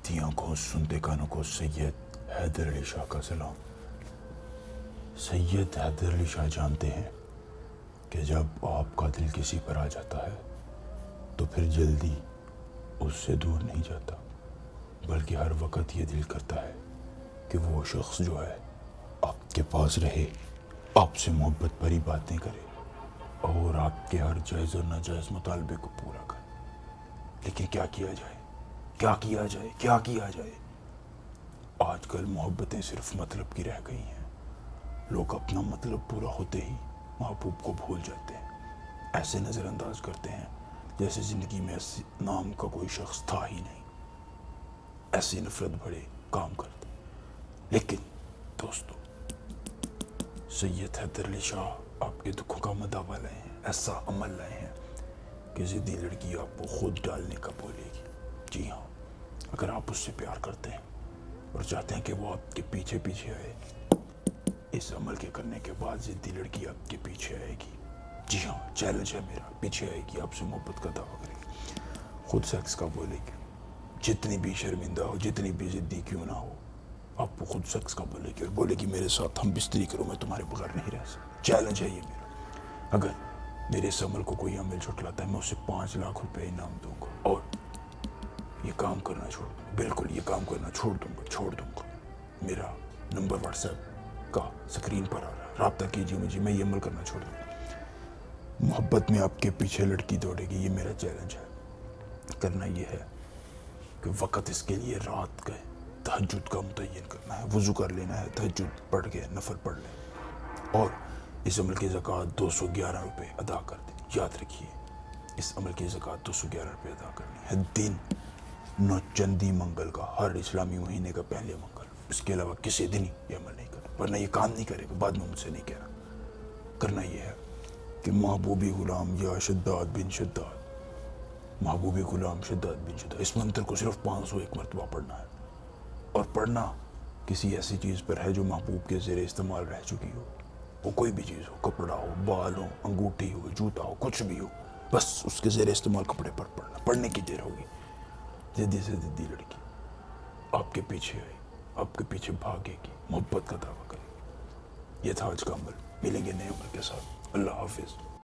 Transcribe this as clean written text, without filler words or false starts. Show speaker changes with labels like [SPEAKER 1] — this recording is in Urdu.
[SPEAKER 1] دیکھتی آنکھوں سنتے کانوں کو سید حیدر علی شاہ کا سلام۔ سید حیدر علی شاہ جانتے ہیں کہ جب آپ کا دل کسی پر آ جاتا ہے تو پھر جلدی اس سے دور نہیں جاتا، بلکہ ہر وقت یہ دل کرتا ہے کہ وہ شخص جو ہے آپ کے پاس رہے، آپ سے محبت بھری باتیں کرے اور آپ کے ہر جائز اور ناجائز مطالبے کو پورا کرے۔ لیکن کیا کیا جائے، کیا کیا جائے، کیا کیا جائے؟ آج کل محبتیں صرف مطلب کی رہ گئی ہیں۔ لوگ اپنا مطلب پورا ہوتے ہی محبوب کو بھول جاتے ہیں، ایسے نظر انداز کرتے ہیں جیسے زندگی میں ایسے نام کا کوئی شخص تھا ہی نہیں، ایسی نفرت بھرے کام کرتے۔ لیکن دوستو، سید حیدر علی شاہ آپ کے دکھوں کا مداوا لائے ہیں، ایسا عمل لائے ہیں کہ ضدی لڑکی آپ کو خود ڈالنے کا بولے گی۔ جی ہاں، اگر آپ اس سے پیار کرتے ہیں اور چاہتے ہیں کہ وہ آپ کے پیچھے پیچھے آئے، اس عمل کے کرنے کے بعد ضدی لڑکی آپ کے پیچھے آئے گی۔ جی ہاں، چیلنج ہے میرا، پیچھے آئے گی، آپ سے محبت کا دعویٰ کرے گی، خود سیکس کا بولے گی، جتنی بھی شرمندہ ہو، جتنی بھی ضدی کیوں نہ ہو، آپ کو خود سیکس کا بولے گی اور بولے گی میرے ساتھ ہم بستری کرو، میں تمہارے بغیر نہیں رہ سکتا۔ چیلنج ہے یہ میرا۔ اگر میرے اس عمل کو کوئی عمل جھٹلاتا ہے، میں اسے 5 لاکھ روپے انعام دوں گا اور یہ کام کرنا چھوڑ دوں گا، بالکل یہ کام کرنا چھوڑ دوں گا۔ میرا نمبر واٹس ایپ کا سکرین پر آ رہا ہے، رابطہ کیجیے مجھے، میں یہ عمل کرنا چھوڑ دوں گا۔ محبت میں آپ کے پیچھے لڑکی دوڑے گی، یہ میرا چیلنج ہے۔ کرنا یہ ہے کہ وقت اس کے لیے رات کا تہجد کا متعین کرنا ہے، وضو کر لینا ہے، تہجد پڑھ کے نفل پڑھ لیں اور اس عمل کی زکوٰۃ 211 روپے ادا کر دیں۔ یاد رکھیے، اس عمل کی زکوٰۃ 211 روپے ادا کرنی ہے دن نوچندی منگل کا، ہر اسلامی مہینے کا پہلے منگل۔ اس کے علاوہ کسی دن ہی یہ عمل نہیں کرنا، ورنہ یہ کام نہیں کرے گا، بعد میں مجھ سے نہیں کہنا۔ کرنا یہ ہے کہ محبوبی غلام یا شداد بن شداد، محبوبی غلام شداد بن شداد، اس منتر کو صرف 501 مرتبہ پڑھنا ہے، اور پڑھنا کسی ایسی چیز پر ہے جو محبوب کے زیر استعمال رہ چکی ہو، وہ کوئی بھی چیز ہو، کپڑا ہو، بال ہو، انگوٹھی ہو، جوتا ہو، کچھ بھی ہو، بس اس کے زیر استعمال کپڑے پر پڑھنا۔ پڑھنے کی دیر ہوگی، ضدی سے ضدی لڑکی آپ کے پیچھے آئی، آپ کے پیچھے بھاگے گی، محبت کا دعویٰ کرے گی۔ یہ تھا آج کا عمل، ملیں گے نئے عمل کے ساتھ۔ اللہ حافظ۔